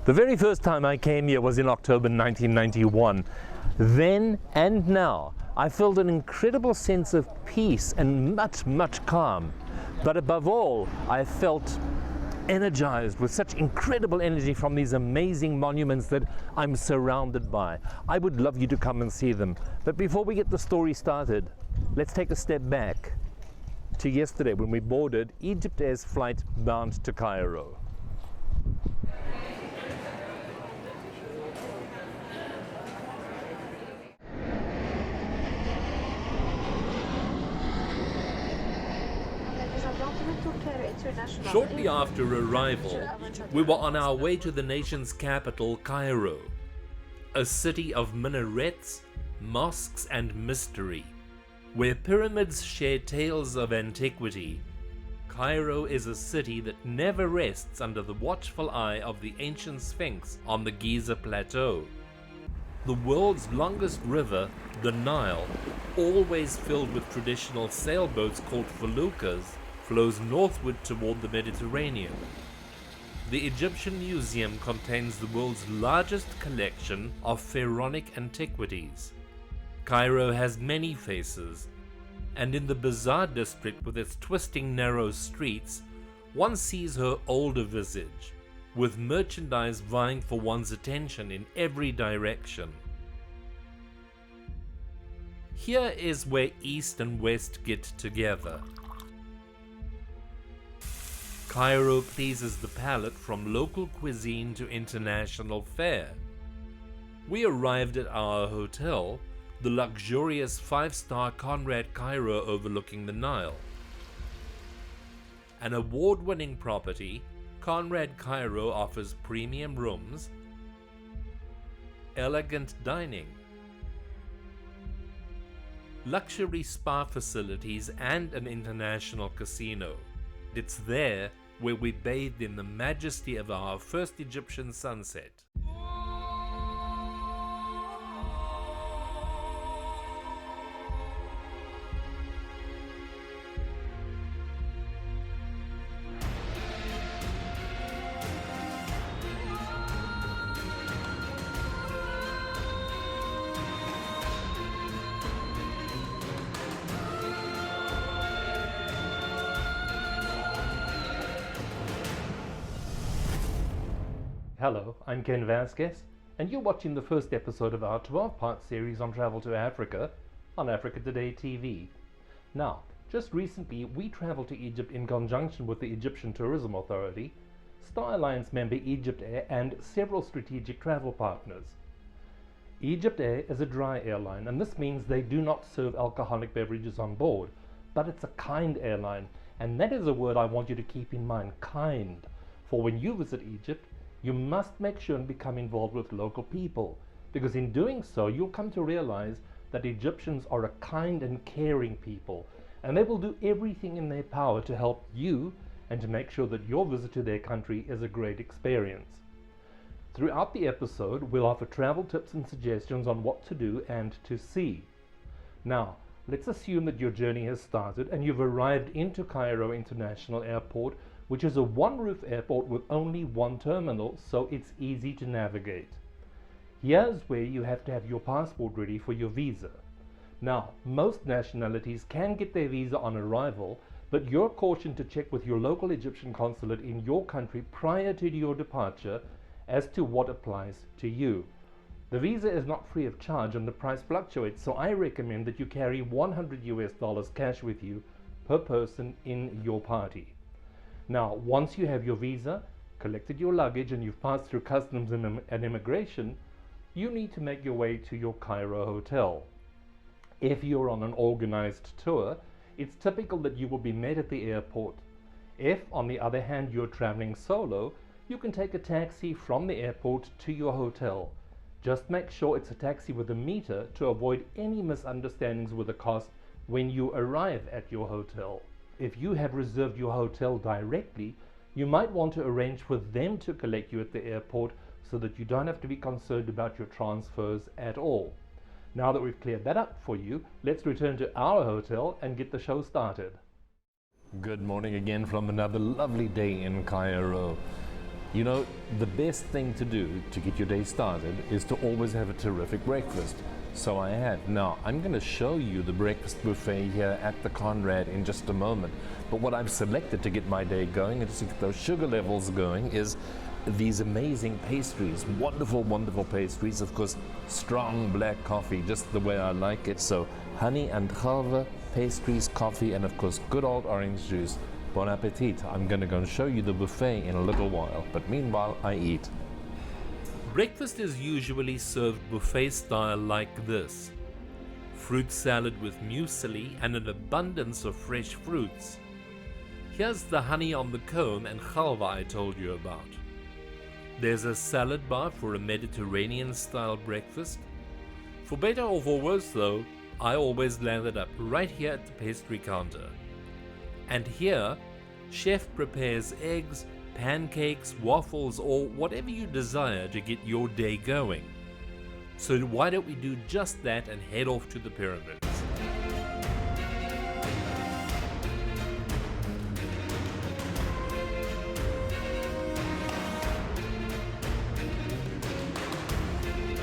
The very first time I came here was in October 1991. Then and now, I felt an incredible sense of peace and much calm. But above all, I felt energized with such incredible energy from these amazing monuments that I'm surrounded by. I would love you to come and see them. But before we get the story started, let's take a step back to yesterday when we boarded Egypt Air's flight bound to Cairo. Shortly after arrival, we were on our way to the nation's capital, Cairo, a city of minarets, mosques and mystery. Where pyramids share tales of antiquity, Cairo is a city that never rests under the watchful eye of the ancient Sphinx on the Giza Plateau. The world's longest river, the Nile, always filled with traditional sailboats called feluccas, flows northward toward the Mediterranean. The Egyptian Museum contains the world's largest collection of pharaonic antiquities. Cairo has many faces, and in the Bazaar district with its twisting narrow streets, one sees her older visage, with merchandise vying for one's attention in every direction. Here is where East and West get together. Cairo pleases the palate from local cuisine to international fare. We arrived at our hotel, the luxurious 5-star Conrad Cairo overlooking the Nile. An award-winning property, Conrad Cairo offers premium rooms, elegant dining, luxury spa facilities and an international casino. It's there where we bathed in the majesty of our first Egyptian sunset. Hello, I'm Ken Vasquez, and you're watching the first episode of our 12-part series on travel to Africa on Africa Today TV. Now, just recently we traveled to Egypt in conjunction with the Egyptian Tourism Authority, Star Alliance member Egypt Air, and several strategic travel partners. Egypt Air is a dry airline, and this means they do not serve alcoholic beverages on board, but it's a kind airline, and that is a word I want you to keep in mind, kind, for when you visit Egypt, you must make sure and become involved with local people, because in doing so, you'll come to realize that Egyptians are a kind and caring people, and they will do everything in their power to help you and to make sure that your visit to their country is a great experience. Throughout the episode, we'll offer travel tips and suggestions on what to do and to see. Now, let's assume that your journey has started and you've arrived into Cairo International Airport, which is a one-roof airport with only one terminal, so it's easy to navigate. Here's where you have to have your passport ready for your visa. Now, most nationalities can get their visa on arrival, but you're cautioned to check with your local Egyptian consulate in your country prior to your departure as to what applies to you. The visa is not free of charge and the price fluctuates, so I recommend that you carry $100 cash with you per person in your party. Now, once you have your visa, collected your luggage, and you've passed through customs and immigration, you need to make your way to your Cairo hotel. If you're on an organized tour, it's typical that you will be met at the airport. If, on the other hand, you're traveling solo, you can take a taxi from the airport to your hotel. Just make sure it's a taxi with a meter to avoid any misunderstandings with the cost when you arrive at your hotel. If you have reserved your hotel directly, you might want to arrange for them to collect you at the airport so that you don't have to be concerned about your transfers at all. Now that we've cleared that up for you, let's return to our hotel and get the show started. Good morning again from another lovely day in Cairo. You know, the best thing to do to get your day started is to always have a terrific breakfast. So I have. Now, I'm going to show you the breakfast buffet here at the Conrad in just a moment. But what I've selected to get my day going and to get those sugar levels going is these amazing pastries. Wonderful, wonderful pastries. Of course, strong black coffee, just the way I like it. So honey and halva, pastries, coffee, and of course, good old orange juice. Bon appetit. I'm going to go and show you the buffet in a little while. But meanwhile, I eat. Breakfast is usually served buffet style like this. Fruit salad with muesli and an abundance of fresh fruits. Here's the honey on the comb and halva I told you about. There's a salad bar for a Mediterranean style breakfast. For better or for worse though, I always landed up right here at the pastry counter. And here, chef prepares eggs, pancakes, waffles, or whatever you desire to get your day going. So why don't we do just that and head off to the pyramids?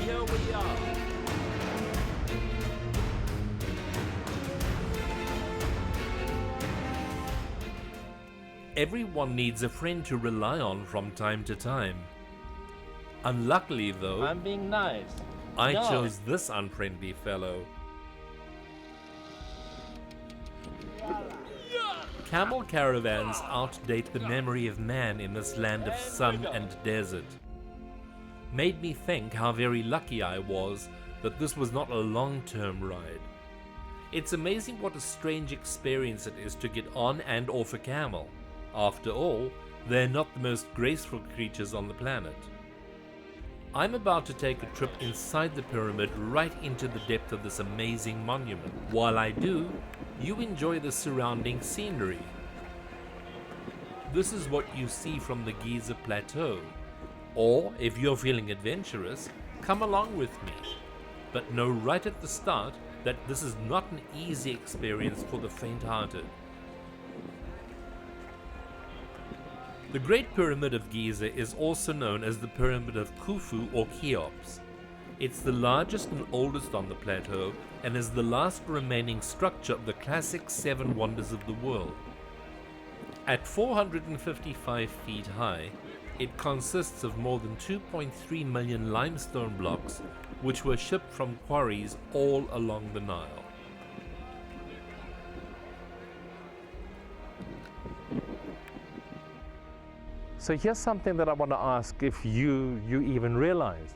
Here we are. Everyone needs a friend to rely on from time to time. Unluckily though, I'm being nice. I chose this unfriendly fellow. Camel caravans outdate the memory of man in this land of sun and desert. Made me think how very lucky I was that this was not a long-term ride. It's amazing what a strange experience it is to get on and off a camel. After all, they're not the most graceful creatures on the planet. I'm about to take a trip inside the pyramid right into the depth of this amazing monument. While I do, you enjoy the surrounding scenery. This is what you see from the Giza Plateau. Or, if you're feeling adventurous, come along with me. But know right at the start that this is not an easy experience for the faint-hearted. The Great Pyramid of Giza is also known as the Pyramid of Khufu or Cheops. It's the largest and oldest on the plateau and is the last remaining structure of the classic Seven Wonders of the World. At 455 feet high, it consists of more than 2.3 million limestone blocks which were shipped from quarries all along the Nile. So here's something that I want to ask if you even realize.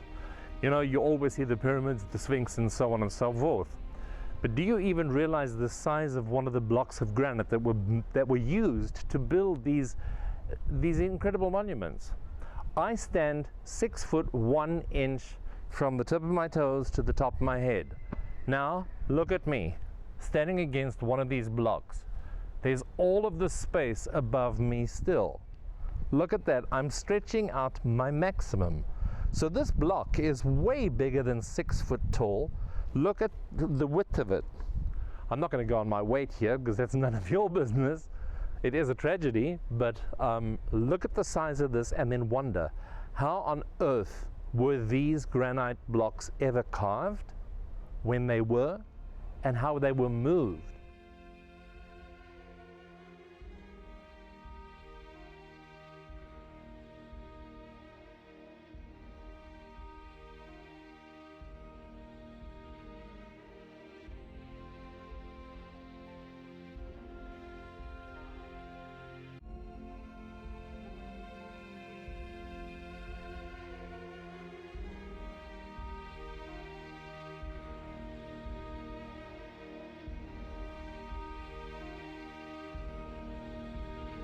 You know, you always see the pyramids, the Sphinx, and so on and so forth. But do you even realize the size of one of the blocks of granite that were used to build these incredible monuments? I stand 6 foot 1 inch from the tip of my toes to the top of my head. Now, look at me, standing against one of these blocks. There's all of this space above me still. Look at that, I'm stretching out my maximum. So this block is way bigger than 6 foot tall. Look at the width of it. I'm not going to go on my weight here because that's none of your business. It is a tragedy, but look at the size of this and then wonder, how on earth were these granite blocks ever carved, when they were, and how they were moved?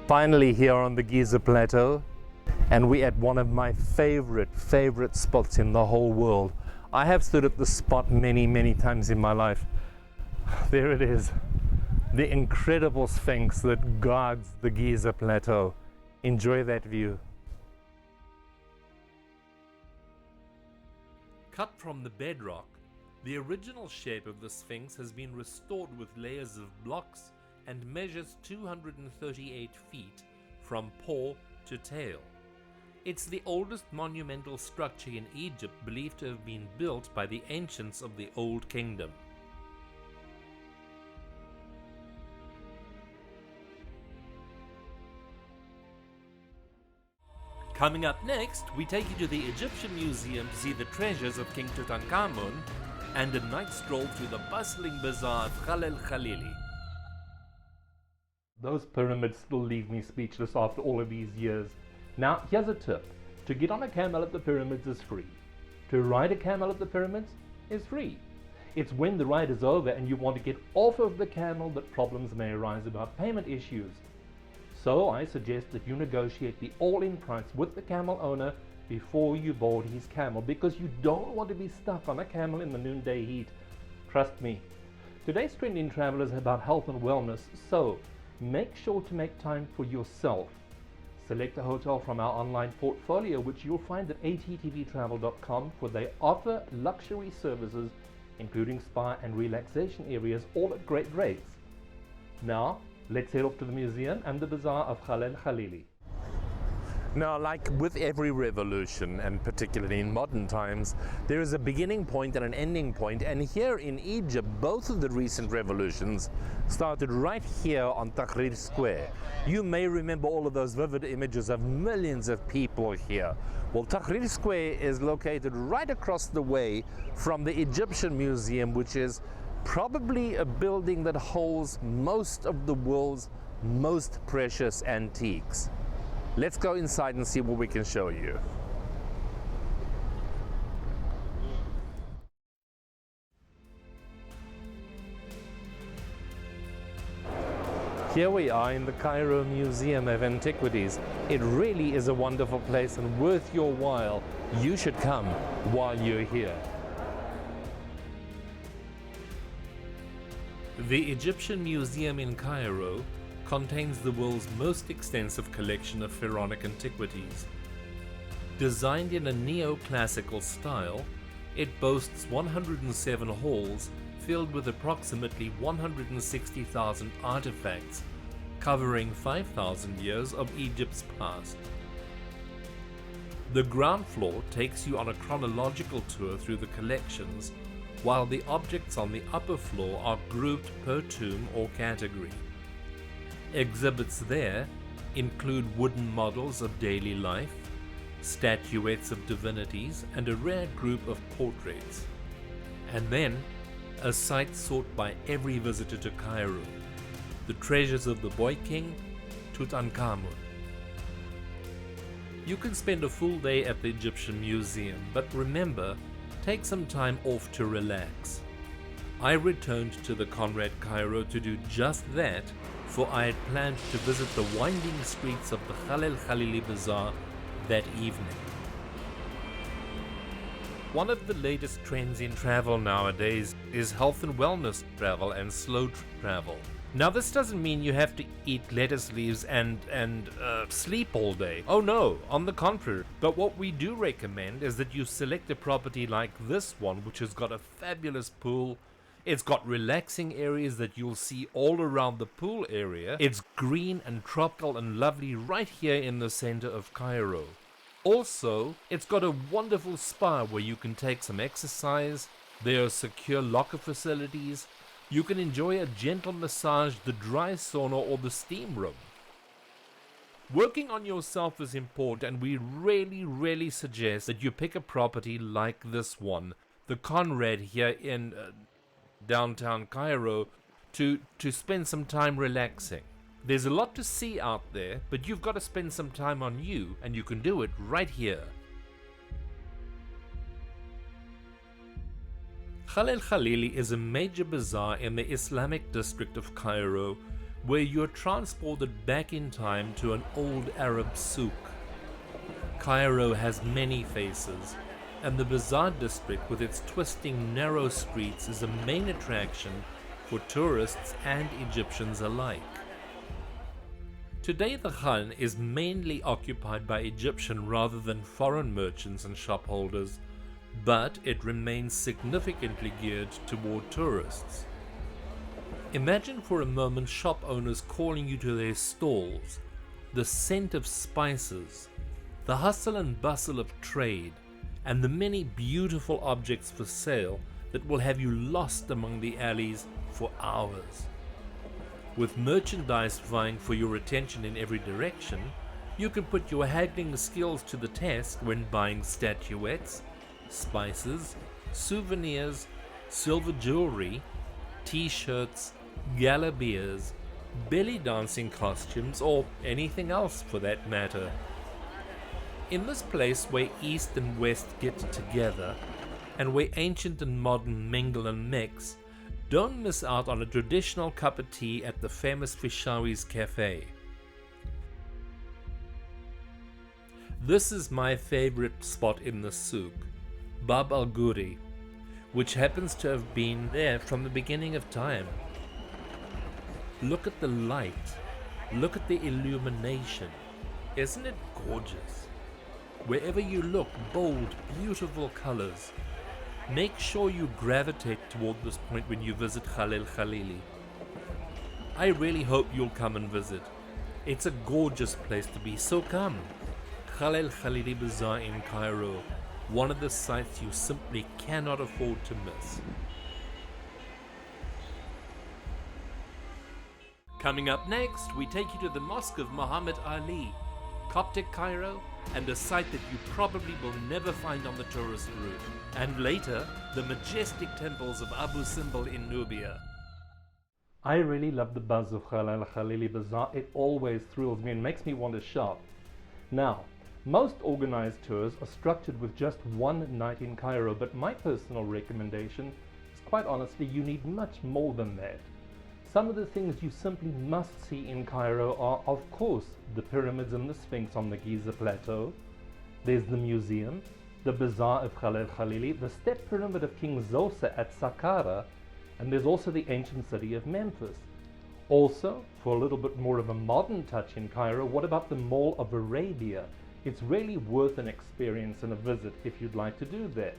Finally here on the Giza Plateau, and we're at one of my favorite spots in the whole world. I have stood at this spot many times in my life. There it is, the incredible Sphinx that guards the Giza Plateau. Enjoy that view. Cut from the bedrock, the original shape of the Sphinx has been restored with layers of blocks and measures 238 feet from paw to tail. It's the oldest monumental structure in Egypt, believed to have been built by the ancients of the Old Kingdom. Coming up next, we take you to the Egyptian Museum to see the treasures of King Tutankhamun and a night stroll through the bustling bazaar of Khalil Khalili. Those pyramids still leave me speechless after all of these years. Now, here's a tip. To get on a camel at the pyramids is free. To ride a camel at the pyramids is free. It's when the ride is over and you want to get off of the camel that problems may arise about payment issues. So I suggest that you negotiate the all-in price with the camel owner before you board his camel, because you don't want to be stuck on a camel in the noonday heat. Trust me. Today's trend in travel is about health and wellness, so make sure to make time for yourself. Select a hotel from our online portfolio, which you'll find at attvtravel.com, where they offer luxury services including spa and relaxation areas, all at great rates. Now, let's head off to the museum and the bazaar of Khalil Khalili. Now, like with every revolution, and particularly in modern times, there is a beginning point and an ending point, and here in Egypt, both of the recent revolutions started right here on Tahrir Square. You may remember all of those vivid images of millions of people here. Well, Tahrir Square is located right across the way from the Egyptian Museum, which is probably a building that holds most of the world's most precious antiques. Let's go inside and see what we can show you. Here we are in the Cairo Museum of Antiquities. It really is a wonderful place and worth your while. You should come while you're here. The Egyptian Museum in Cairo contains the world's most extensive collection of pharaonic antiquities. Designed in a neoclassical style, it boasts 107 halls filled with approximately 160,000 artifacts, covering 5,000 years of Egypt's past. The ground floor takes you on a chronological tour through the collections, while the objects on the upper floor are grouped per tomb or category. Exhibits there include wooden models of daily life, statuettes of divinities, and a rare group of portraits. And then, a sight sought by every visitor to Cairo, the treasures of the boy king, Tutankhamun. You can spend a full day at the Egyptian Museum, but remember, take some time off to relax. I returned to the Conrad Cairo to do just that, for I had planned to visit the winding streets of the Khalil Khalili Bazaar that evening. One of the latest trends in travel nowadays is health and wellness travel and slow travel. Now, this doesn't mean you have to eat lettuce leaves and sleep all day. Oh no, on the contrary. But what we do recommend is that you select a property like this one, which has got a fabulous pool. It's got relaxing areas that you'll see all around the pool area. It's green and tropical and lovely right here in the center of Cairo. Also, it's got a wonderful spa where you can take some exercise. There are secure locker facilities. You can enjoy a gentle massage, the dry sauna, or the steam room. Working on yourself is important, and we really suggest that you pick a property like this one, the Conrad here in downtown Cairo, to spend some time relaxing. There's a lot to see out there, but you've got to spend some time on you, and you can do it right here. Khalil Khalili is a major bazaar in the Islamic district of Cairo, where you're transported back in time to an old Arab souk. Cairo has many faces, and the bazaar district with its twisting narrow streets is a main attraction for tourists and Egyptians alike. Today the Khan is mainly occupied by Egyptian rather than foreign merchants and shopholders, but it remains significantly geared toward tourists. Imagine for a moment shop owners calling you to their stalls, the scent of spices, the hustle and bustle of trade, and the many beautiful objects for sale that will have you lost among the alleys for hours. With merchandise vying for your attention in every direction, you can put your haggling skills to the test when buying statuettes, spices, souvenirs, silver jewelry, t-shirts, gala beers, belly dancing costumes, or anything else for that matter. In this place where East and West get together, and where ancient and modern mingle and mix, don't miss out on a traditional cup of tea at the famous Fishawi's Cafe. This is my favorite spot in the souk, Bab al Guri, which happens to have been there from the beginning of time. Look at the light, look at the illumination. Isn't it gorgeous? Wherever you look, bold, beautiful colors. Make sure you gravitate toward this point when you visit Khalil Khalili. I really hope you'll come and visit. It's a gorgeous place to be, so come. Khalil Khalili Bazaar in Cairo, one of the sites you simply cannot afford to miss. Coming up next, we take you to the Mosque of Muhammad Ali, Coptic Cairo, and a site that you probably will never find on the tourist route. And later, the majestic temples of Abu Simbel in Nubia. I really love the buzz of Khalil Khalili Bazaar. It always thrills me and makes me want to shop. Now, most organized tours are structured with just one night in Cairo, but my personal recommendation is, quite honestly, you need much more than that. Some of the things you simply must see in Cairo are, of course, the pyramids and the Sphinx on the Giza Plateau. There's the museum, the bazaar of Khalil Khalili, the step pyramid of King Zosa at Saqqara, and there's also the ancient city of Memphis. Also, for a little bit more of a modern touch in Cairo, what about the Mall of Arabia? It's really worth an experience and a visit if you'd like to do that.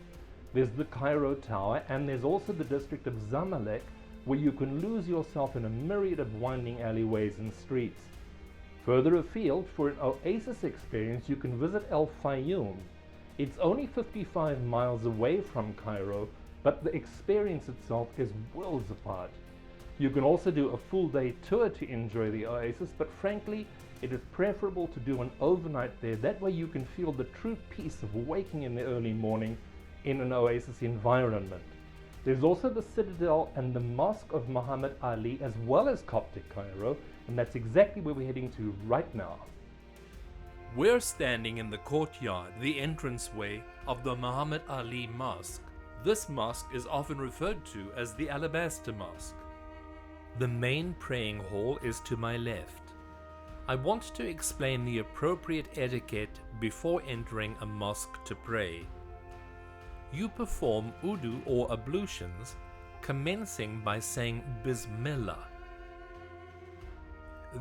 There's the Cairo Tower, and there's also the district of Zamalek, where you can lose yourself in a myriad of winding alleyways and streets. Further afield, for an oasis experience, you can visit El Fayoum. It's only 55 miles away from Cairo, but the experience itself is worlds apart. You can also do a full day tour to enjoy the oasis, but frankly, it is preferable to do an overnight there. That way you can feel the true peace of waking in the early morning in an oasis environment. There's also the Citadel and the Mosque of Muhammad Ali, as well as Coptic Cairo, and that's exactly where we're heading to right now. We're standing in the courtyard, the entranceway of the Muhammad Ali Mosque. This mosque is often referred to as the Alabaster Mosque. The main praying hall is to my left. I want to explain the appropriate etiquette before entering a mosque to pray. You perform wudu or ablutions, commencing by saying Bismillah.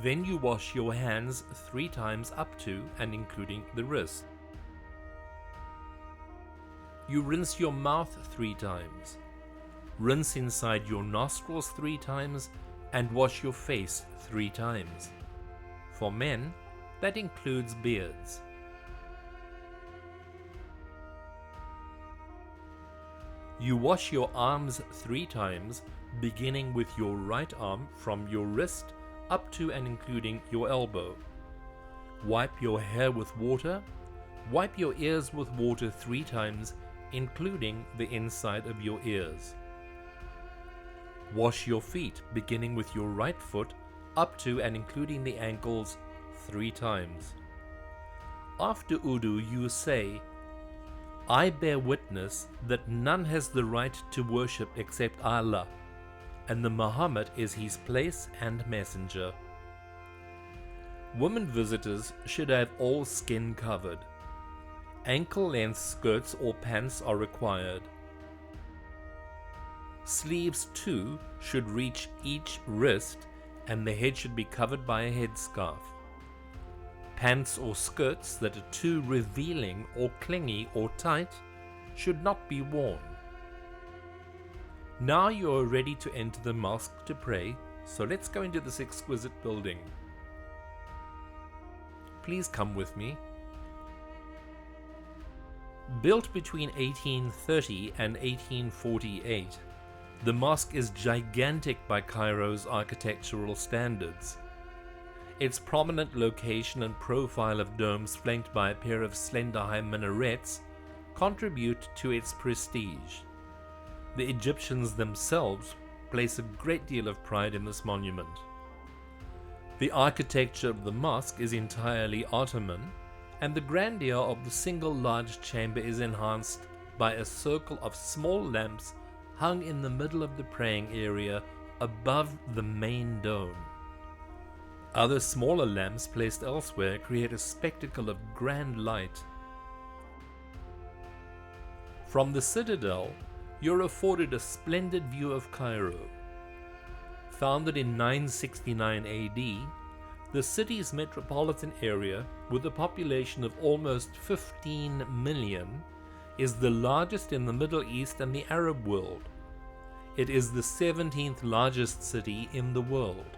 Then you wash your hands 3 times up to and including the wrist. You rinse your mouth 3 times. Rinse inside your nostrils 3 times and wash your face 3 times. For men, that includes beards. You wash your arms 3 times, beginning with your right arm from your wrist up to and including your elbow. Wipe your hair with water. Wipe your ears with water 3 times, including the inside of your ears. Wash your feet, beginning with your right foot up to and including the ankles 3 times. After wudu, you say, I bear witness that none has the right to worship except Allah, and that Muhammad is his place and messenger. Women visitors should have all skin covered. Ankle-length skirts or pants are required. Sleeves too should reach each wrist, and the head should be covered by a headscarf. Pants or skirts that are too revealing or clingy or tight should not be worn. Now you are ready to enter the mosque to pray, so let's go into this exquisite building. Please come with me. Built between 1830 and 1848, the mosque is gigantic by Cairo's architectural standards. Its prominent location and profile of domes flanked by a pair of slender high minarets contribute to its prestige. The Egyptians themselves place a great deal of pride in this monument. The architecture of the mosque is entirely Ottoman, and the grandeur of the single large chamber is enhanced by a circle of small lamps hung in the middle of the praying area above the main dome. Other smaller lamps placed elsewhere create a spectacle of grand light. From the citadel, you're afforded a splendid view of Cairo. Founded in 969 AD, the city's metropolitan area, with a population of almost 15 million, is the largest in the Middle East and the Arab world. It is the 17th largest city in the world.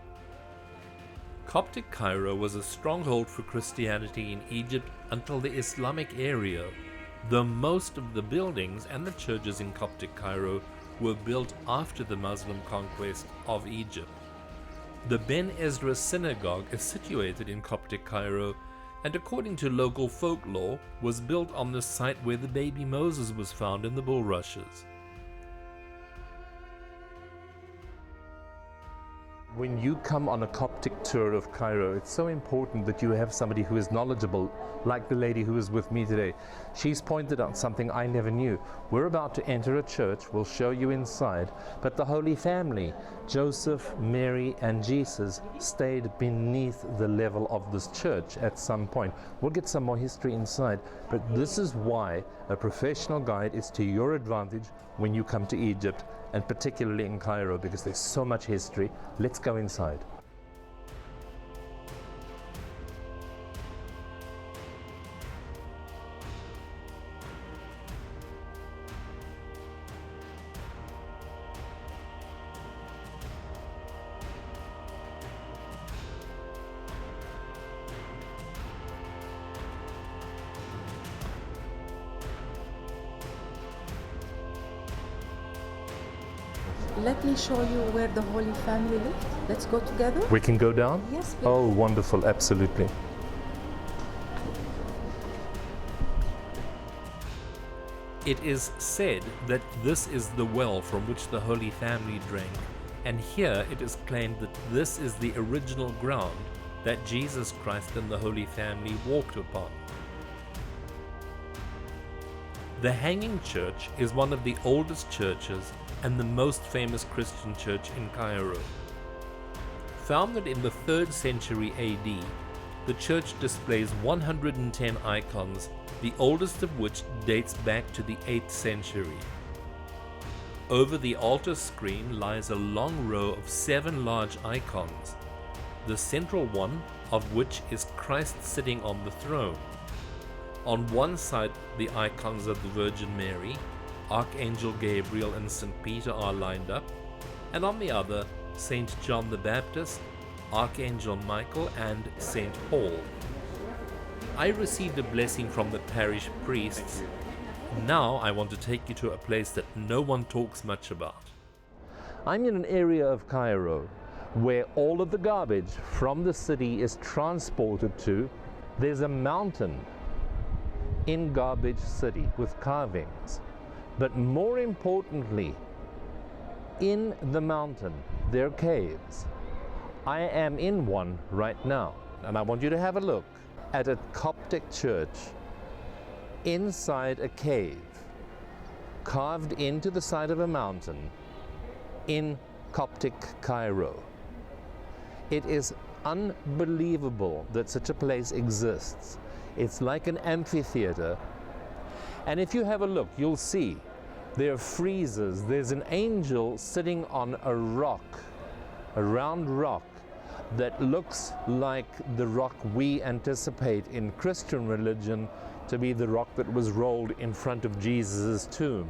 Coptic Cairo was a stronghold for Christianity in Egypt until the Islamic era, though most of the buildings and the churches in Coptic Cairo were built after the Muslim conquest of Egypt. The Ben Ezra synagogue is situated in Coptic Cairo and, according to local folklore, was built on the site where the baby Moses was found in the bulrushes. When you come on a Coptic tour of Cairo, it's so important that you have somebody who is knowledgeable, like the lady who is with me today. She's pointed out something I never knew. We're about to enter a church, we'll show you inside, but the Holy Family, Joseph, Mary, and Jesus, stayed beneath the level of this church at some point. We'll get some more history inside, but this is why a professional guide is to your advantage when you come to Egypt, and particularly in Cairo, because there's so much history. Let's go inside. Let me show you where the Holy Family lived. Let's go together. We can go down? Yes, please. Oh, wonderful, absolutely. It is said that this is the well from which the Holy Family drank, and here it is claimed that this is the original ground that Jesus Christ and the Holy Family walked upon. The Hanging Church is one of the oldest churches and the most famous Christian church in Cairo. Founded in the 3rd century AD, the church displays 110 icons, the oldest of which dates back to the 8th century. Over the altar screen lies a long row of 7 large icons, the central one of which is Christ sitting on the throne. On one side, the icons of the Virgin Mary, Archangel Gabriel and St. Peter are lined up, and on the other, St. John the Baptist, Archangel Michael, and St. Paul. I received a blessing from the parish priests. Now I want to take you to a place that no one talks much about. I'm in an area of Cairo where all of the garbage from the city is transported to. There's a mountain in Garbage City with carvings. But more importantly, in the mountain, there are caves. I am in one right now, and I want you to have a look at a Coptic church inside a cave, carved into the side of a mountain in Coptic Cairo. It is unbelievable that such a place exists. It's like an amphitheater. And if you have a look, you'll see there are friezes. There's an angel sitting on a rock, a round rock, that looks like the rock we anticipate in Christian religion to be the rock that was rolled in front of Jesus' tomb.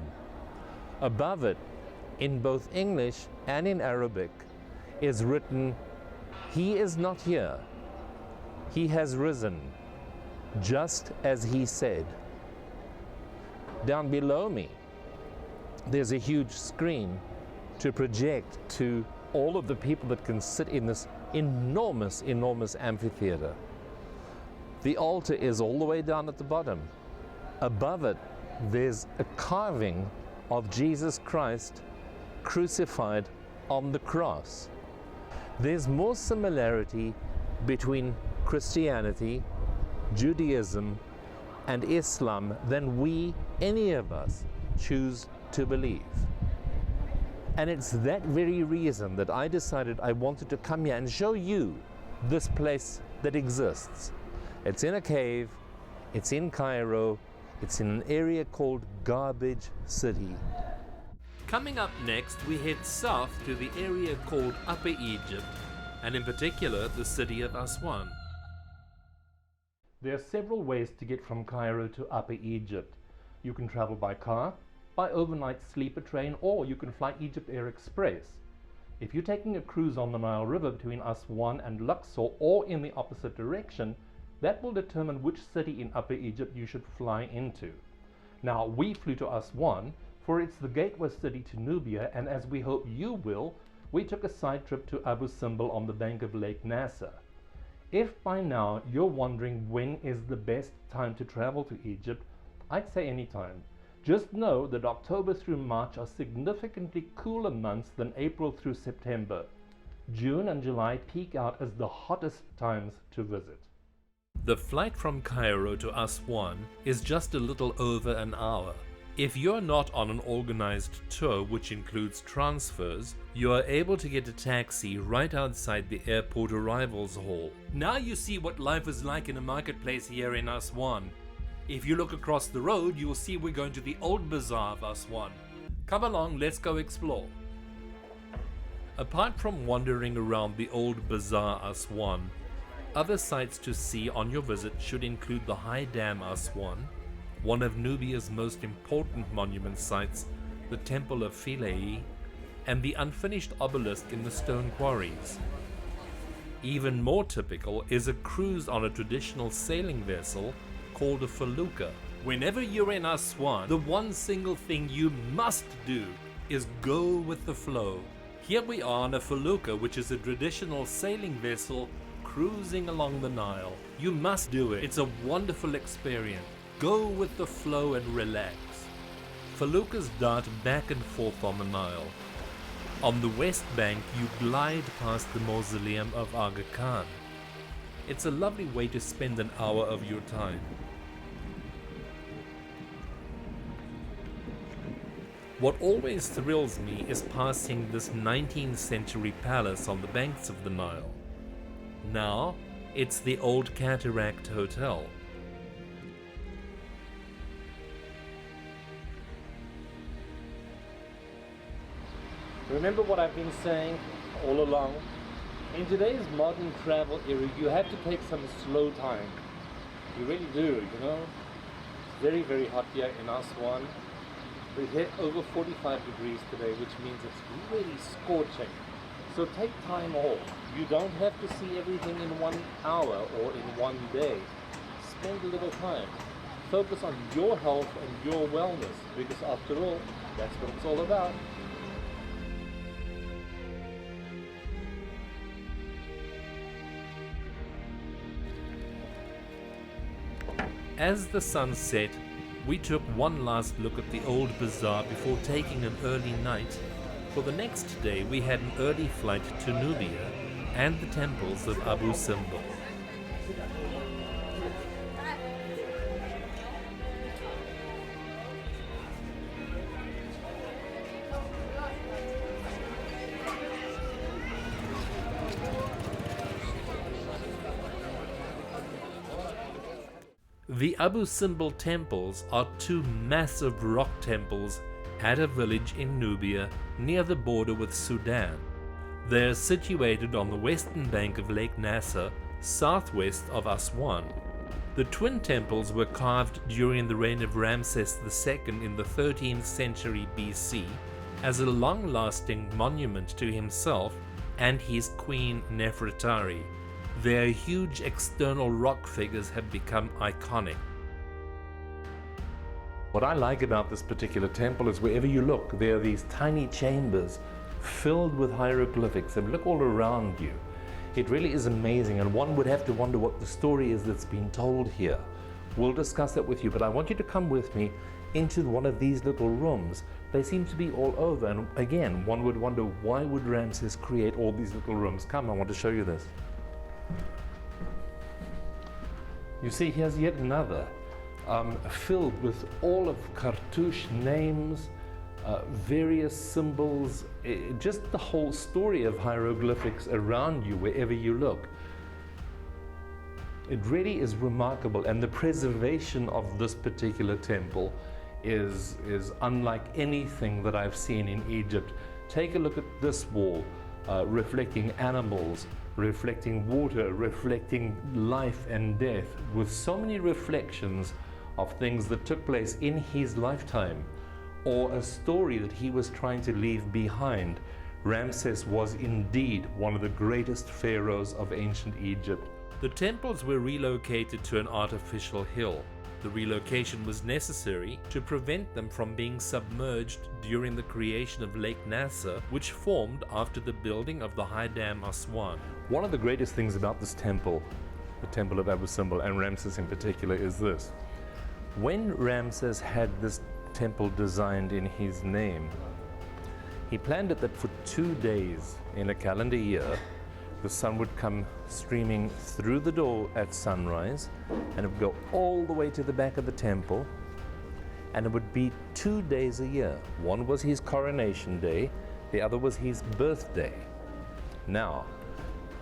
Above it, in both English and in Arabic, is written, "He is not here. He has risen, just as he said." Down below me, there's a huge screen to project to all of the people that can sit in this enormous, enormous amphitheater. The altar is all the way down at the bottom. Above it, there's a carving of Jesus Christ crucified on the cross. There's more similarity between Christianity, Judaism, and Islam than any of us, choose to believe. And it's that very reason that I decided I wanted to come here and show you this place that exists. It's in a cave, it's in Cairo, it's in an area called Garbage City. Coming up next, we head south to the area called Upper Egypt, and in particular the city of Aswan. There are several ways to get from Cairo to Upper Egypt. You can travel by car, by overnight sleeper train, or you can fly Egypt Air Express. If you're taking a cruise on the Nile River between Aswan and Luxor, or in the opposite direction, that will determine which city in Upper Egypt you should fly into. Now, we flew to Aswan, for it's the gateway city to Nubia, and as we hope you will, we took a side trip to Abu Simbel on the bank of Lake Nasser. If by now you're wondering when is the best time to travel to Egypt, I'd say anytime. Just know that October through March are significantly cooler months than April through September. June and July peak out as the hottest times to visit. The flight from Cairo to Aswan is just a little over an hour. If you're not on an organized tour which includes transfers, you are able to get a taxi right outside the airport arrivals hall. Now you see what life is like in a marketplace here in Aswan. If you look across the road, you will see we're going to the old bazaar of Aswan. Come along, let's go explore. Apart from wandering around the old bazaar Aswan, other sights to see on your visit should include the High Dam Aswan, one of Nubia's most important monument sites, the Temple of Philae, and the unfinished obelisk in the stone quarries. Even more typical is a cruise on a traditional sailing vessel called a felucca. Whenever you're in Aswan, the one single thing you must do is go with the flow. Here we are on a felucca, which is a traditional sailing vessel cruising along the Nile. You must do it. It's a wonderful experience. Go with the flow and relax. Feluccas dart back and forth on the Nile. On the west bank, you glide past the mausoleum of Aga Khan. It's a lovely way to spend an hour of your time. What always thrills me is passing this 19th century palace on the banks of the Nile. Now, it's the Old Cataract Hotel. Remember what I've been saying all along? In today's modern travel era, you have to take some slow time. You really do, you know? It's very, very hot here in Aswan. We hit over 45 degrees today, which means it's really scorching. So take time off. You don't have to see everything in 1 hour or in one day. Spend a little time. Focus on your health and your wellness, because after all, that's what it's all about. As the sun set, we took one last look at the old bazaar before taking an early night. For the next day, we had an early flight to Nubia and the temples of Abu Simbel. The Abu Simbel temples are two massive rock temples at a village in Nubia near the border with Sudan. They are situated on the western bank of Lake Nasser, southwest of Aswan. The twin temples were carved during the reign of Ramses II in the 13th century BC as a long-lasting monument to himself and his queen Nefertari. Their huge external rock figures have become iconic. What I like about this particular temple is wherever you look, there are these tiny chambers filled with hieroglyphics, and look all around you. It really is amazing, and one would have to wonder what the story is that's been told here. We'll discuss that with you, but I want you to come with me into one of these little rooms. They seem to be all over, and again, one would wonder, why would Ramses create all these little rooms? Come, I want to show you this. You see, here's yet another, filled with all of cartouche names, various symbols, just the whole story of hieroglyphics around you wherever you look. It really is remarkable, and the preservation of this particular temple is unlike anything that I've seen in Egypt. Take a look at this wall, reflecting animals, reflecting water, reflecting life and death, with so many reflections of things that took place in his lifetime, or a story that he was trying to leave behind. Ramses was indeed one of the greatest pharaohs of ancient Egypt. The temples were relocated to an artificial hill. The relocation was necessary to prevent them from being submerged during the creation of Lake Nasser, which formed after the building of the high dam Aswan. One of the greatest things about this temple, the Temple of Abu Simbel, and Ramses in particular, is this. When Ramses had this temple designed in his name, he planned it that for 2 days in a calendar year, the sun would come streaming through the door at sunrise, and it would go all the way to the back of the temple, and it would be 2 days a year. One was his coronation day, the other was his birthday. Now,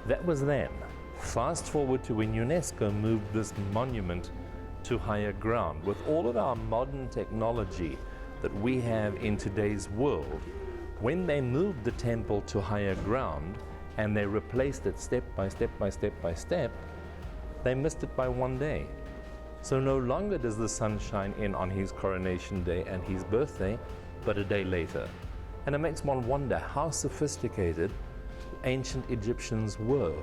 that was then. Fast forward to when UNESCO moved this monument to higher ground. With all of our modern technology that we have in today's world, when they moved the temple to higher ground, and they replaced it step by step by step by step, they missed it by 1 day. So no longer does the sun shine in on his coronation day and his birthday, but a day later. And it makes one wonder how sophisticated ancient Egyptians were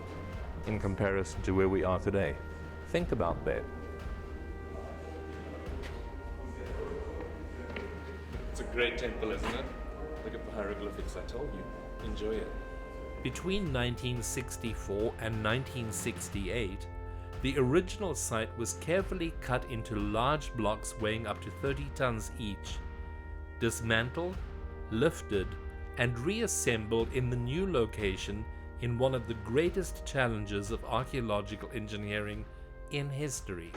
in comparison to where we are today. Think about that. It's a great temple, isn't it? Look at the hieroglyphics, I told you. Enjoy it. Between 1964 and 1968, the original site was carefully cut into large blocks weighing up to 30 tons each, dismantled, lifted, and reassembled in the new location in one of the greatest challenges of archaeological engineering in history.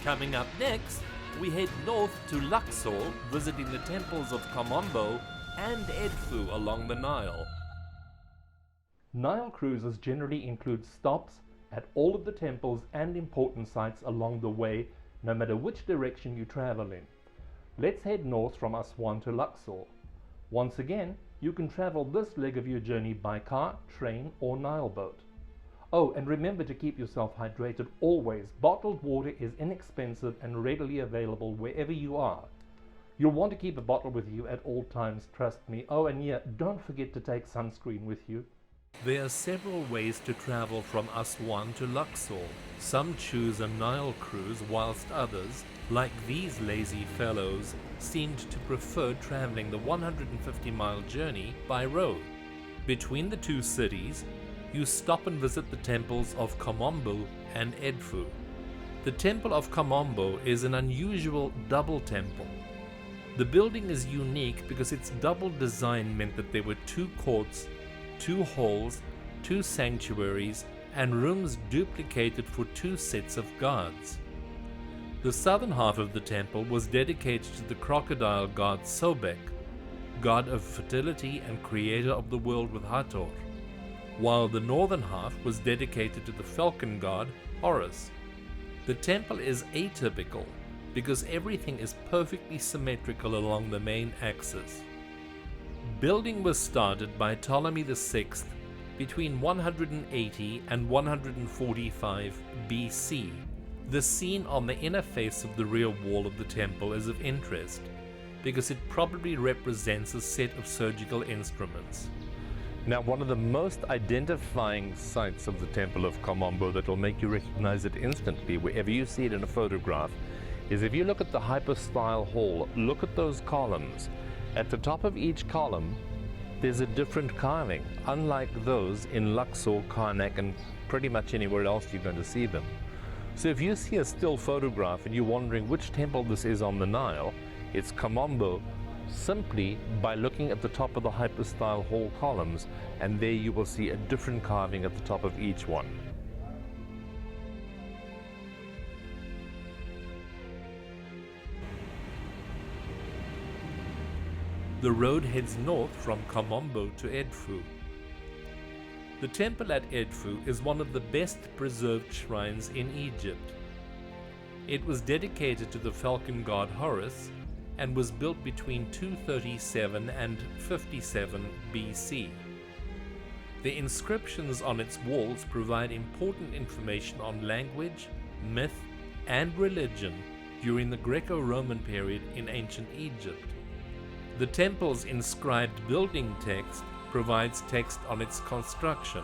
Coming up next, we head north to Luxor, visiting the temples of Komombo and Edfu along the Nile. Nile cruises generally include stops at all of the temples and important sites along the way, no matter which direction you travel in. Let's head north from Aswan to Luxor. Once again, you can travel this leg of your journey by car, train, or Nile boat. Oh, and remember to keep yourself hydrated always. Bottled water is inexpensive and readily available wherever you are. You'll want to keep a bottle with you at all times, trust me. Oh, and yeah, don't forget to take sunscreen with you. There are several ways to travel from Aswan to Luxor. Some choose a Nile cruise, whilst others, like these lazy fellows, seemed to prefer traveling the 150-mile journey by road. Between the two cities, you stop and visit the temples of Komombo and Edfu. The Temple of Komombo is an unusual double temple. The building is unique because its double design meant that there were 2 courts, 2 halls, 2 sanctuaries, and rooms duplicated for 2 sets of guards. The southern half of the temple was dedicated to the crocodile god Sobek, god of fertility and creator of the world with Hathor, while the northern half was dedicated to the falcon god Horus. The temple is atypical because everything is perfectly symmetrical along the main axis. Building was started by Ptolemy VI between 180 and 145 BC. The scene on the inner face of the rear wall of the temple is of interest because it probably represents a set of surgical instruments. Now, one of the most identifying sights of the Temple of Kamombo that will make you recognize it instantly wherever you see it in a photograph is if you look at the hypostyle hall, look at those columns. At the top of each column, there's a different carving, unlike those in Luxor, Karnak, and pretty much anywhere else you're going to see them. So if you see a still photograph and you're wondering which temple this is on the Nile, it's Kamombo, simply by looking at the top of the hypostyle hall columns, and there you will see a different carving at the top of each one. The road heads north from Kamombo to Edfu. The temple at Edfu is one of the best preserved shrines in Egypt. It was dedicated to the falcon god Horus and was built between 237 and 57 BC. The inscriptions on its walls provide important information on language, myth, and religion during the Greco-Roman period in ancient Egypt. The temple's inscribed building text provides text on its construction.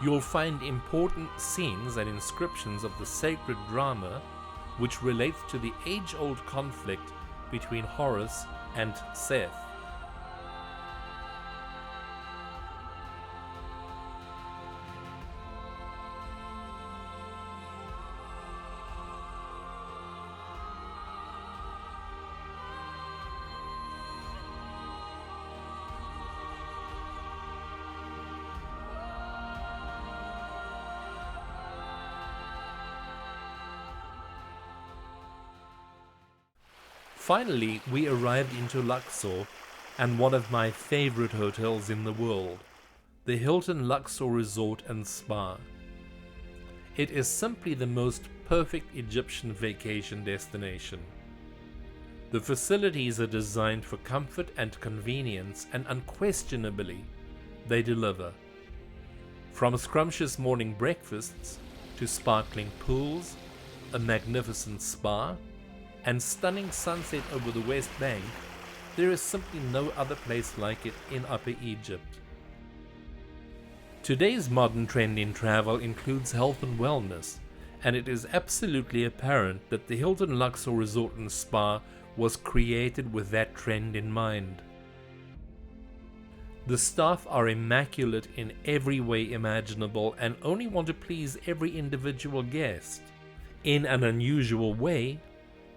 You'll find important scenes and inscriptions of the sacred drama, which relates to the age-old conflict between Horus and Seth. Finally, we arrived into Luxor and one of my favorite hotels in the world, the Hilton Luxor Resort and Spa. It is simply the most perfect Egyptian vacation destination. The facilities are designed for comfort and convenience, and unquestionably, they deliver. From scrumptious morning breakfasts to sparkling pools, a magnificent spa, and stunning sunset over the West Bank, there is simply no other place like it in Upper Egypt. Today's modern trend in travel includes health and wellness, and it is absolutely apparent that the Hilton Luxor Resort and Spa was created with that trend in mind. The staff are immaculate in every way imaginable and only want to please every individual guest. In an unusual way,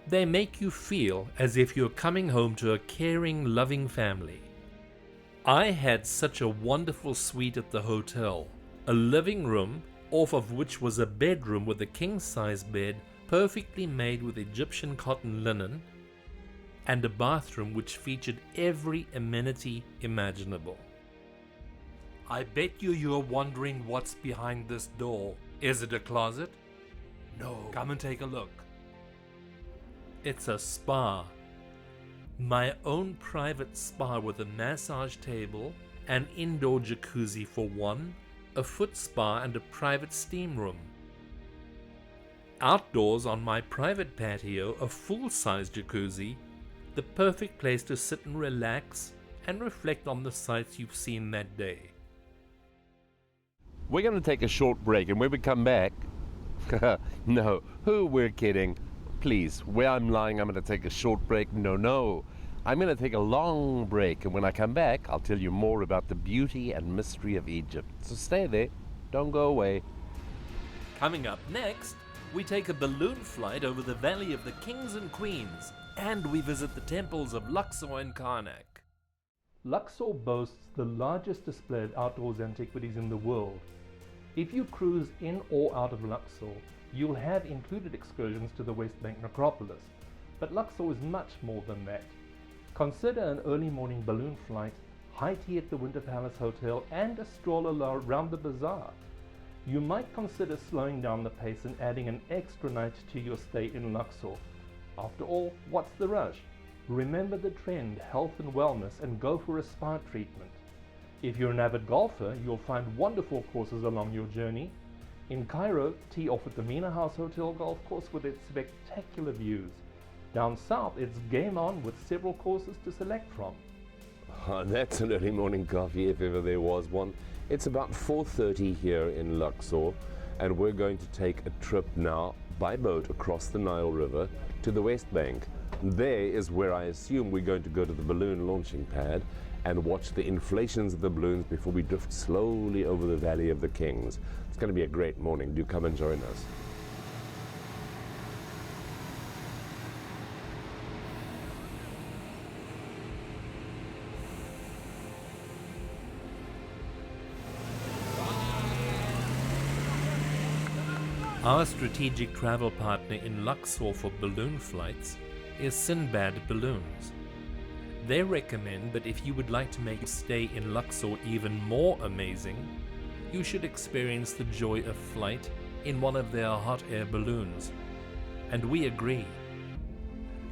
they make you feel as if you're coming home to a caring, loving family. I had such a wonderful suite at the hotel, a living room, off of which was a bedroom with a king-size bed perfectly made with Egyptian cotton linen, and a bathroom which featured every amenity imaginable. I bet you're wondering what's behind this door. Is it a closet? No. Come and take a look. It's a spa. My own private spa with a massage table, an indoor jacuzzi for one, a foot spa and a private steam room. Outdoors on my private patio, a full-size jacuzzi, the perfect place to sit and relax and reflect on the sights you've seen that day. We're going to take a short break, and when we come back, no, who we're kidding. Please, where I'm lying, I'm going to take a short break. No. I'm going to take a long break, and when I come back, I'll tell you more about the beauty and mystery of Egypt. So stay there. Don't go away. Coming up next, we take a balloon flight over the Valley of the Kings and Queens, and we visit the temples of Luxor and Karnak. Luxor boasts the largest display of outdoors antiquities in the world. If you cruise in or out of Luxor, you'll have included excursions to the West Bank necropolis, but Luxor is much more than that. Consider an early morning balloon flight, high tea at the Winter Palace Hotel, and a stroll around the bazaar. You might consider slowing down the pace and adding an extra night to your stay in Luxor. After all, what's the rush? Remember the trend, health and wellness, and go for a spa treatment. If you're an avid golfer, you'll find wonderful courses along your journey. In Cairo, tee off at the Mina House Hotel golf course with its spectacular views. Down south, it's game on with several courses to select from. That's an early morning coffee if ever there was one. It's about 4:30 here in Luxor, and we're going to take a trip now by boat across the Nile River to the West Bank. There is where I assume we're going to go to the balloon launching pad and watch the inflations of the balloons before we drift slowly over the Valley of the Kings. It's going to be a great morning. Do come and join us. Our strategic travel partner in Luxor for balloon flights is Sinbad Balloons. They recommend that if you would like to make your stay in Luxor even more amazing, you should experience the joy of flight in one of their hot air balloons. And we agree.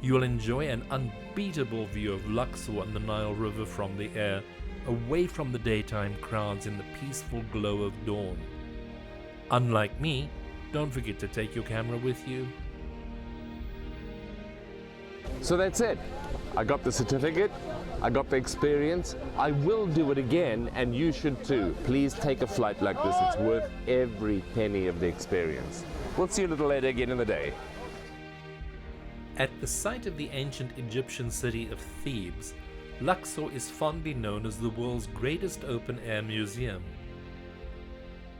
You'll enjoy an unbeatable view of Luxor and the Nile River from the air, away from the daytime crowds in the peaceful glow of dawn. Unlike me, don't forget to take your camera with you. So that's it. I got the certificate, I got the experience. I will do it again, and you should too. Please take a flight like this. It's worth every penny of the experience. We'll see you a little later again in the day. At the site of the ancient Egyptian city of Thebes, Luxor is fondly known as the world's greatest open-air museum.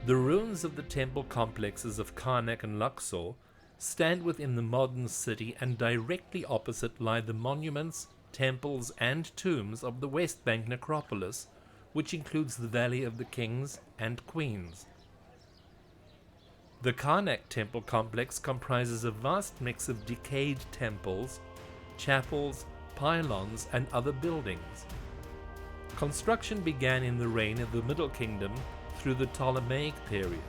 The ruins of the temple complexes of Karnak and Luxor stand within the modern city, and directly opposite lie the monuments, temples and tombs of the West Bank necropolis, which includes the Valley of the Kings and Queens. The Karnak temple complex comprises a vast mix of decayed temples, chapels, pylons and other buildings. Construction began in the reign of the Middle Kingdom through the Ptolemaic period.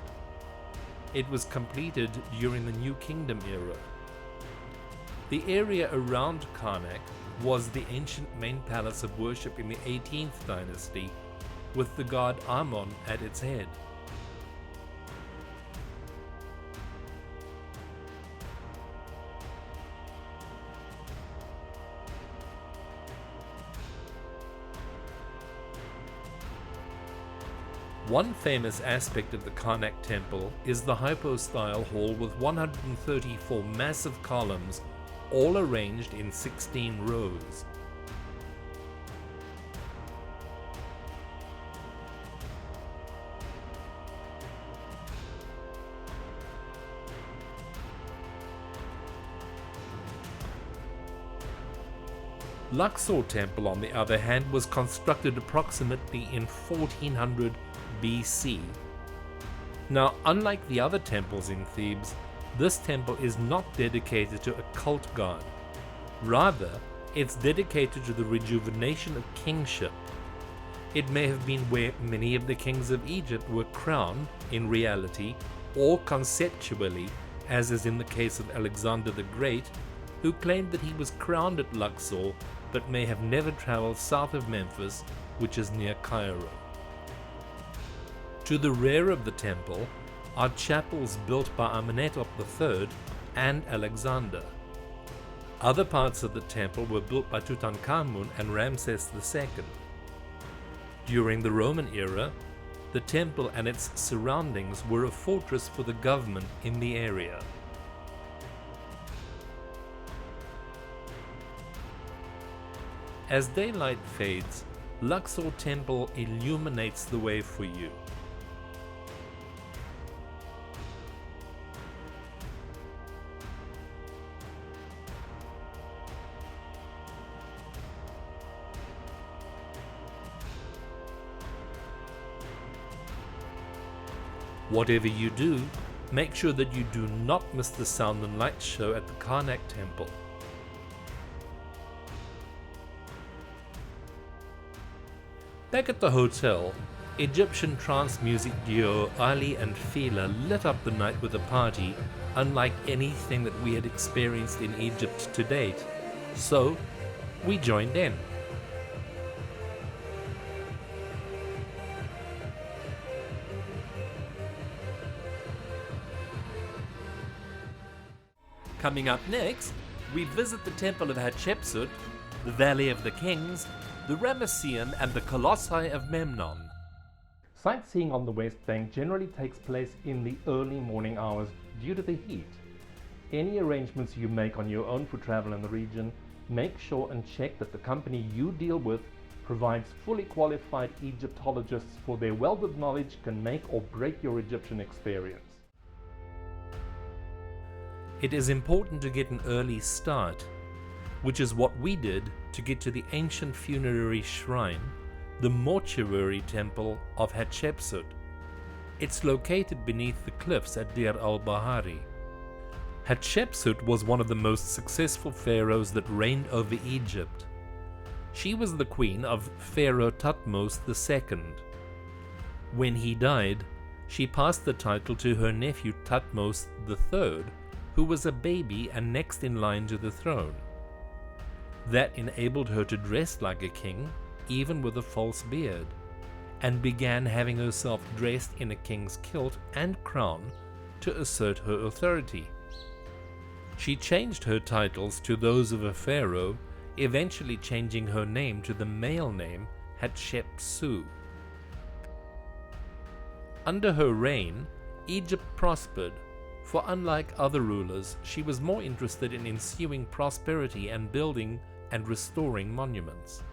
It was completed during the New Kingdom era. The area around Karnak was the ancient main palace of worship in the 18th dynasty, with the god Amon at its head. One famous aspect of the Karnak temple is the hypostyle hall with 134 massive columns, all arranged in 16 rows. Luxor temple, on the other hand, was constructed approximately in 1400 BC. Now, unlike the other temples in Thebes, this temple is not dedicated to a cult god. Rather, it's dedicated to the rejuvenation of kingship. It may have been where many of the kings of Egypt were crowned in reality or conceptually, as is in the case of Alexander the Great, who claimed that he was crowned at Luxor but may have never traveled south of Memphis, which is near Cairo. To the rear of the temple are chapels built by Amenhotep III and Alexander. Other parts of the temple were built by Tutankhamun and Ramses II. During the Roman era, the temple and its surroundings were a fortress for the government in the area. As daylight fades, Luxor Temple illuminates the way for you. Whatever you do, make sure that you do not miss the sound and light show at the Karnak temple. Back at the hotel, Egyptian trance music duo Ali and Fila lit up the night with a party unlike anything that we had experienced in Egypt to date. So, we joined in. Coming up next, we visit the Temple of Hatshepsut, the Valley of the Kings, the Ramesseum and the Colossi of Memnon. Sightseeing on the West Bank generally takes place in the early morning hours due to the heat. Any arrangements you make on your own for travel in the region, make sure and check that the company you deal with provides fully qualified Egyptologists, for their wealth of knowledge can make or break your Egyptian experience. It is important to get an early start, which is what we did to get to the ancient funerary shrine, the mortuary temple of Hatshepsut. It's located beneath the cliffs at Deir al-Bahari. Hatshepsut was one of the most successful pharaohs that reigned over Egypt. She was the queen of Pharaoh Thutmose II. When he died, she passed the title to her nephew Thutmose III, who was a baby and next in line to the throne. That enabled her to dress like a king, even with a false beard, and began having herself dressed in a king's kilt and crown to assert her authority. She changed her titles to those of a pharaoh, eventually changing her name to the male name Hatshepsu. Under her reign, Egypt prospered, for unlike other rulers, she was more interested in ensuing prosperity and building and restoring monuments.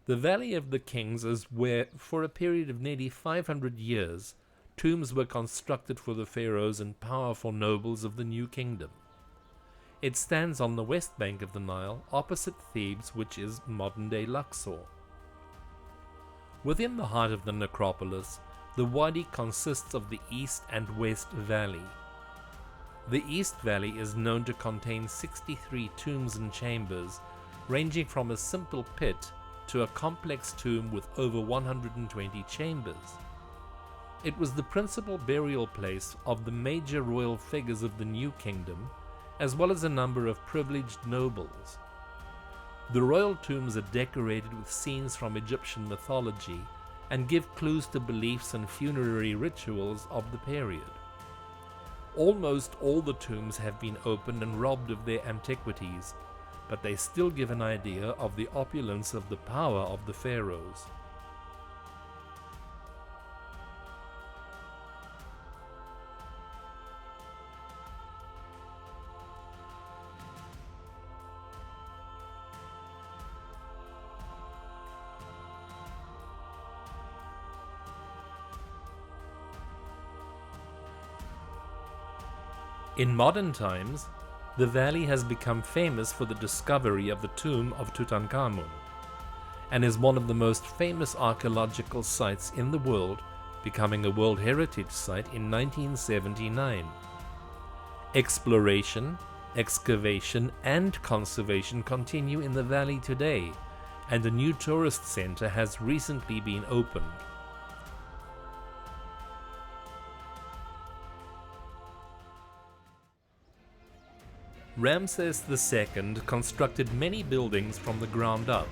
The Valley of the Kings is where, for a period of nearly 500 years, tombs were constructed for the pharaohs and powerful nobles of the New Kingdom. It stands on the west bank of the Nile, opposite Thebes, which is modern-day Luxor. Within the heart of the necropolis, the wadi consists of the East and West Valley. The East Valley is known to contain 63 tombs and chambers, ranging from a simple pit to a complex tomb with over 120 chambers. It was the principal burial place of the major royal figures of the New Kingdom, as well as a number of privileged nobles. The royal tombs are decorated with scenes from Egyptian mythology and give clues to beliefs and funerary rituals of the period. Almost all the tombs have been opened and robbed of their antiquities, but they still give an idea of the opulence of the power of the pharaohs. In modern times, the valley has become famous for the discovery of the tomb of Tutankhamun, and is one of the most famous archaeological sites in the world, becoming a World Heritage Site in 1979. Exploration, excavation, and conservation continue in the valley today, and a new tourist center has recently been opened. Ramses II constructed many buildings from the ground up.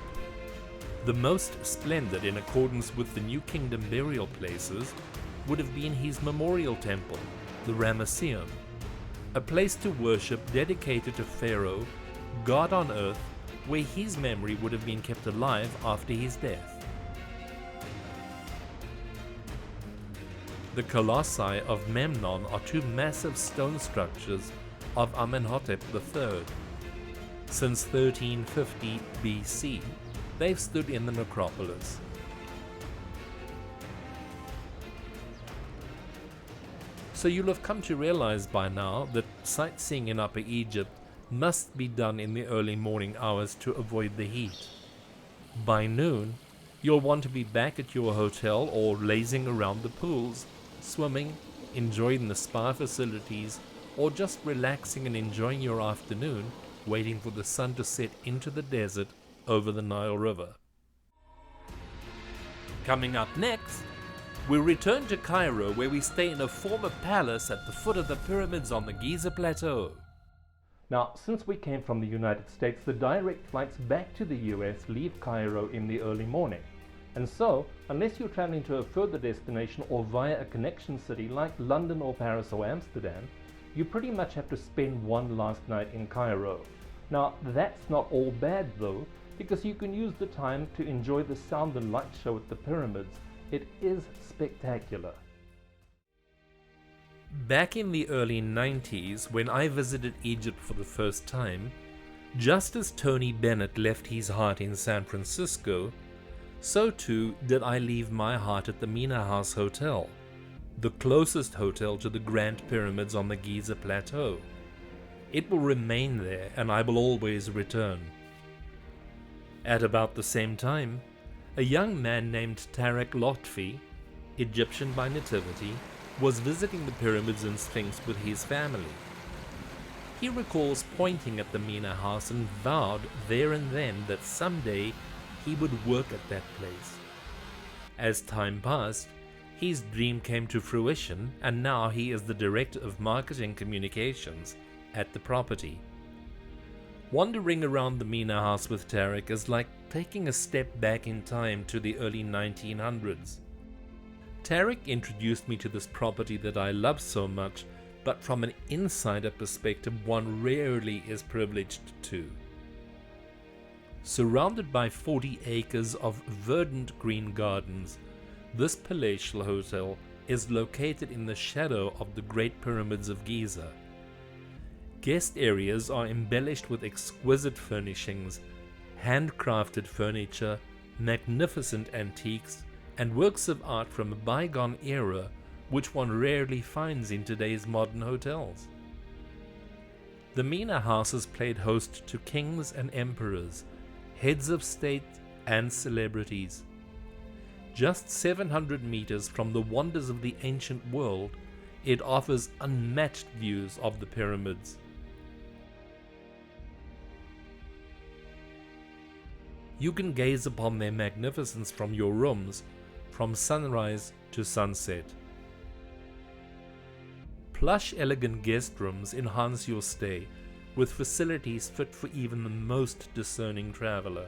The most splendid, in accordance with the New Kingdom burial places, would have been his memorial temple, the Ramesseum, a place to worship dedicated to Pharaoh, God on earth, where his memory would have been kept alive after his death. The Colossi of Memnon are two massive stone structures of Amenhotep III. Since 1350 BC, they've stood in the necropolis. So you'll have come to realize by now that sightseeing in Upper Egypt must be done in the early morning hours to avoid the heat. By noon, you'll want to be back at your hotel or lazing around the pools, swimming, enjoying the spa facilities, or just relaxing and enjoying your afternoon, waiting for the sun to set into the desert over the Nile River. Coming up next, we'll return to Cairo, where we stay in a former palace at the foot of the pyramids on the Giza Plateau. Now, since we came from the United States, the direct flights back to the US leave Cairo in the early morning. And so, unless you're traveling to a further destination or via a connection city like London or Paris or Amsterdam, you pretty much have to spend one last night in Cairo. Now, that's not all bad though, because you can use the time to enjoy the sound and light show at the pyramids. It is spectacular. Back in the early 90s, when I visited Egypt for the first time, just as Tony Bennett left his heart in San Francisco, so too did I leave my heart at the Mina House Hotel, the closest hotel to the Grand Pyramids on the Giza Plateau. It will remain there, and I will always return. At about the same time, a young man named Tarek Lotfi, Egyptian by nativity, was visiting the pyramids and Sphinx with his family. He recalls pointing at the Mina House and vowed there and then that someday he would work at that place. As time passed, his dream came to fruition, and now he is the Director of Marketing Communications at the property. Wandering around the Mina House with Tarek is like taking a step back in time to the early 1900s. Tarek introduced me to this property that I love so much, but from an insider perspective one rarely is privileged to. Surrounded by 40 acres of verdant green gardens, this palatial hotel is located in the shadow of the Great Pyramids of Giza. Guest areas are embellished with exquisite furnishings, handcrafted furniture, magnificent antiques, and works of art from a bygone era which one rarely finds in today's modern hotels. The Mina House has played host to kings and emperors, heads of state and celebrities. Just 700 meters from the wonders of the ancient world, it offers unmatched views of the pyramids. You can gaze upon their magnificence from your rooms, from sunrise to sunset. Plush, elegant guest rooms enhance your stay, with facilities fit for even the most discerning traveler.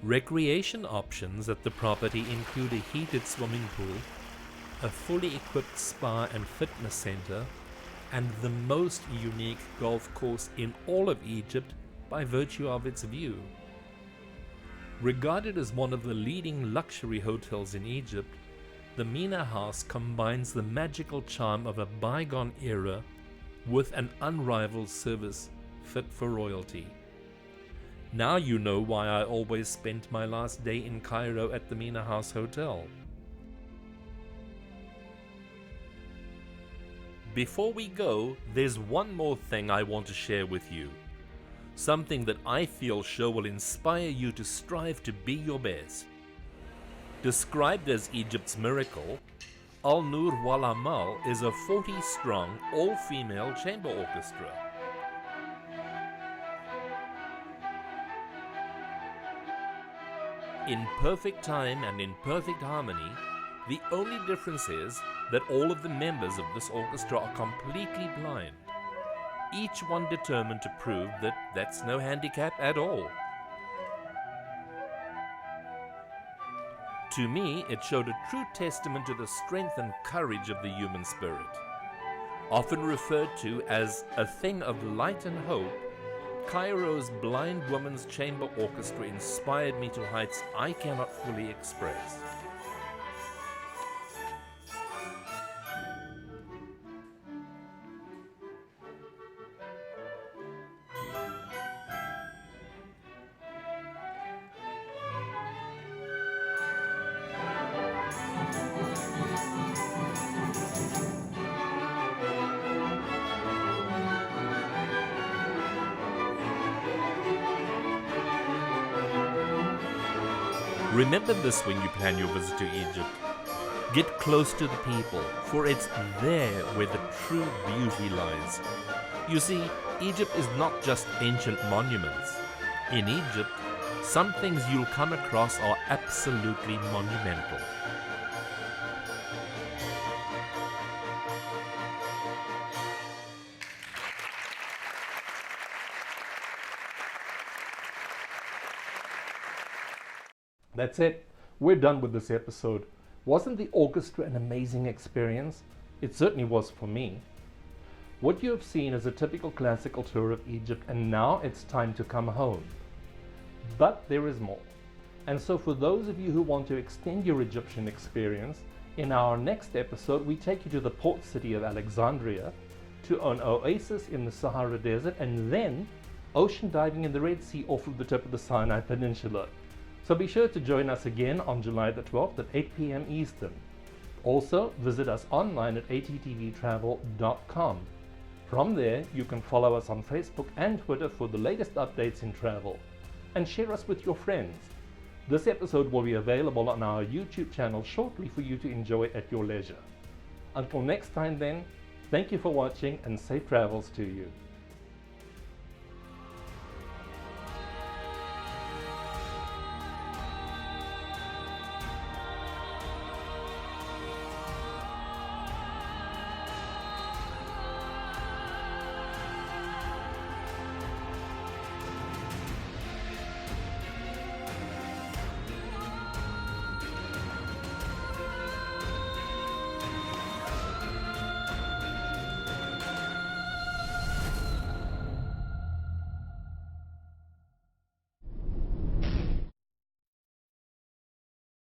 Recreation options at the property include a heated swimming pool, a fully equipped spa and fitness center, and the most unique golf course in all of Egypt by virtue of its view. Regarded as one of the leading luxury hotels in Egypt, the Mina House combines the magical charm of a bygone era with an unrivaled service fit for royalty. Now you know why I always spent my last day in Cairo at the Mina House Hotel. Before we go, there's one more thing I want to share with you. Something that I feel sure will inspire you to strive to be your best. Described as Egypt's miracle, Al Noor Wal Amal is a 40-strong, all-female chamber orchestra. In perfect time and in perfect harmony, the only difference is that all of the members of this orchestra are completely blind, each one determined to prove that that's no handicap at all. To me, it showed a true testament to the strength and courage of the human spirit. Often referred to as a thing of light and hope, Cairo's Blind Women's Chamber Orchestra inspired me to heights I cannot fully express. Remember this when you plan your visit to Egypt. Get close to the people, for it's there where the true beauty lies. You see, Egypt is not just ancient monuments. In Egypt, some things you'll come across are absolutely monumental. That's it. We're done with this episode. Wasn't the orchestra an amazing experience? It certainly was for me. What you have seen is a typical classical tour of Egypt, and now it's time to come home. But there is more. And so for those of you who want to extend your Egyptian experience, in our next episode we take you to the port city of Alexandria, to an oasis in the Sahara Desert, and then ocean diving in the Red Sea off of the tip of the Sinai Peninsula. So be sure to join us again on July the 12th at 8 p.m. Eastern. Also, visit us online at attvtravel.com. From there, you can follow us on Facebook and Twitter for the latest updates in travel, and share us with your friends. This episode will be available on our YouTube channel shortly for you to enjoy at your leisure. Until next time then, thank you for watching and safe travels to you.